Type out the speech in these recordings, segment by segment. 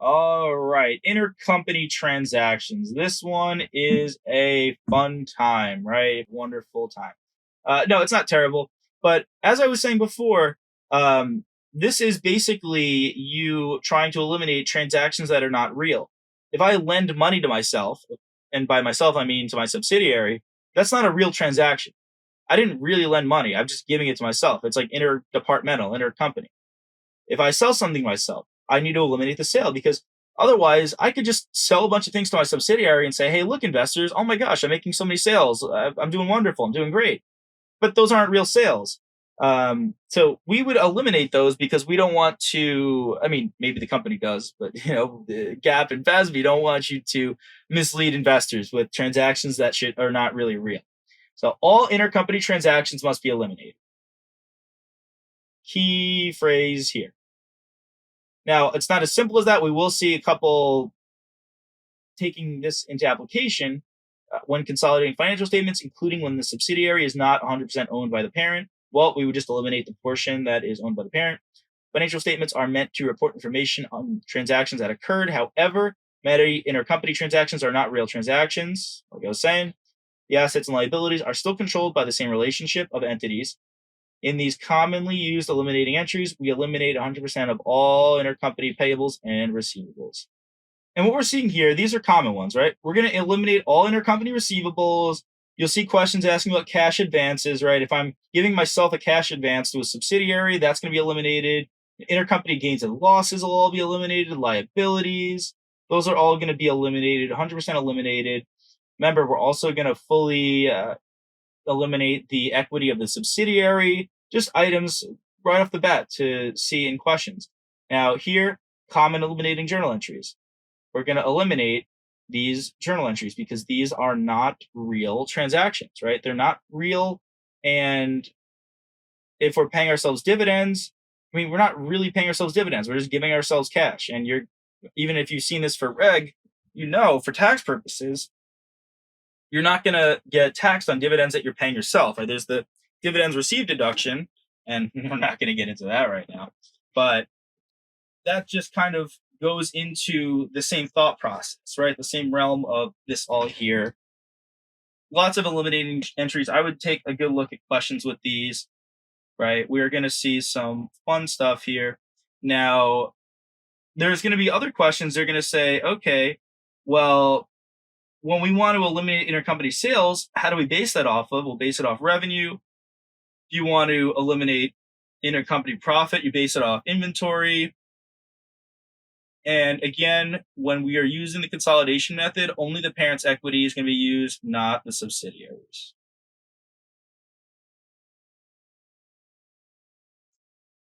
All right, intercompany transactions. This one is a fun time, right? Wonderful time. No, it's not terrible, but as I was saying before, this is basically you trying to eliminate transactions that are not real. If I lend money to myself, and by myself I mean to my subsidiary, that's not a real transaction. I didn't really lend money. I'm just giving it to myself. It's like interdepartmental, intercompany. If I sell something myself, I need to eliminate the sale because otherwise I could just sell a bunch of things to my subsidiary and say, hey, look, investors, oh my gosh, I'm making so many sales. I'm doing wonderful. I'm doing great. But those aren't real sales. So we would eliminate those because we don't want to. I mean, maybe the company does, but the Gap and FASB don't want you to mislead investors with transactions that are not really real. So all intercompany transactions must be eliminated. Key phrase here. Now, it's not as simple as that. We will see a couple taking this into application when consolidating financial statements, including when the subsidiary is not 100% owned by the parent. Well, we would just eliminate the portion that is owned by the parent. Financial statements are meant to report information on transactions that occurred. However, many intercompany transactions are not real transactions. Like I was saying, the assets and liabilities are still controlled by the same relationship of entities. In these commonly used eliminating entries, we eliminate 100% of all intercompany payables and receivables. And what we're seeing here, these are common ones, right? We're going to eliminate all intercompany receivables. You'll see questions asking about cash advances, right? If I'm giving myself a cash advance to a subsidiary, that's going to be eliminated. Intercompany gains and losses will all be eliminated. Liabilities, those are all going to be eliminated, 100% eliminated. Remember, we're also going to fully eliminate the equity of the subsidiary, just items right off the bat to see in questions. Now here, common eliminating journal entries. We're going to eliminate these journal entries because these are not real transactions, right? They're not real. And if we're paying ourselves dividends, I mean, we're not really paying ourselves dividends. We're just giving ourselves cash. And even if you've seen this for reg, for tax purposes, you're not going to get taxed on dividends that you're paying yourself. Right? There's the dividends received deduction, and we're not going to get into that right now. But that just kind of goes into the same thought process, right? The same realm of this all here. Lots of eliminating entries. I would take a good look at questions with these, right? We're going to see some fun stuff here. Now, there's going to be other questions. They're going to say, okay, well, when we want to eliminate intercompany sales, how do we base that off of? We'll base it off revenue. If you want to eliminate intercompany profit, you base it off inventory. And again, when we are using the consolidation method, only the parent's equity is going to be used, not the subsidiaries.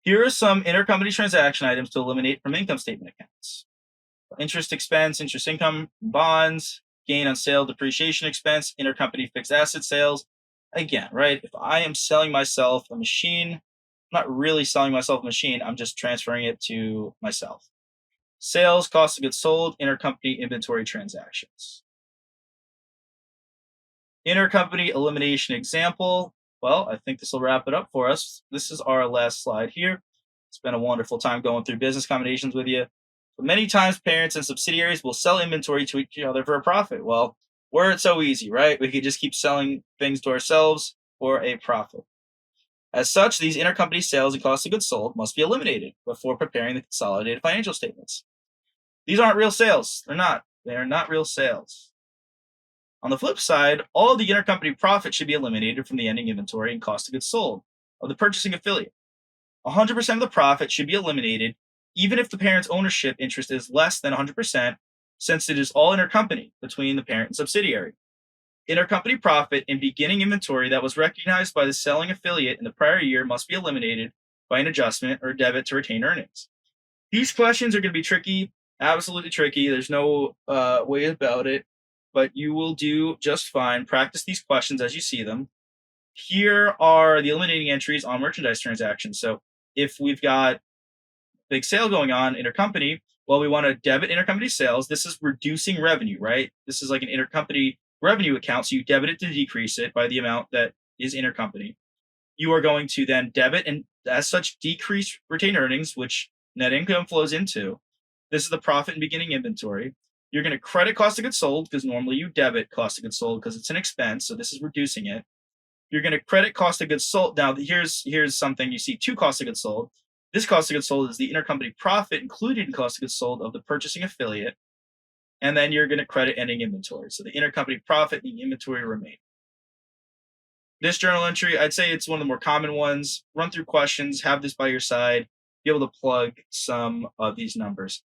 Here are some intercompany transaction items to eliminate from income statement accounts. Interest expense, interest income, bonds, gain on sale, depreciation expense, intercompany fixed asset sales. Again, right? If I am selling myself a machine, I'm not really selling myself a machine. I'm just transferring it to myself. Sales, cost of goods sold, intercompany inventory transactions. Intercompany elimination example. Well, I think this will wrap it up for us. This is our last slide here. It's been a wonderful time going through business combinations with you. But many times parents and subsidiaries will sell inventory to each other for a profit. Well, were it so easy, right? We could just keep selling things to ourselves for a profit. As such, these intercompany sales and cost of goods sold must be eliminated before preparing the consolidated financial statements. These aren't real sales. They're not. They are not real sales. On the flip side, all of the intercompany profit should be eliminated from the ending inventory and cost of goods sold of the purchasing affiliate. 100% of the profit should be eliminated, even if the parent's ownership interest is less than 100%, since it is all intercompany between the parent and subsidiary. Intercompany profit in beginning inventory that was recognized by the selling affiliate in the prior year must be eliminated by an adjustment or debit to retained earnings. These questions are going to be tricky, absolutely tricky. There's no way about it, but you will do just fine. Practice these questions as you see them. Here are the eliminating entries on merchandise transactions. So if we've got big sale going on intercompany, well, we want to debit intercompany sales. This is reducing revenue, right? This is like an intercompany revenue account. So you debit it to decrease it by the amount that is intercompany. You are going to then debit and as such decrease retained earnings, which net income flows into. This is the profit and beginning inventory. You're going to credit cost of goods sold because normally you debit cost of goods sold because it's an expense. So this is reducing it. You're going to credit cost of goods sold. Now, here's something you see: two cost of goods sold. This cost of goods sold is the intercompany profit included in cost of goods sold of the purchasing affiliate. And then you're going to credit ending inventory. So the intercompany profit and the inventory remain. This journal entry, I'd say it's one of the more common ones. Run through questions, have this by your side, be able to plug some of these numbers.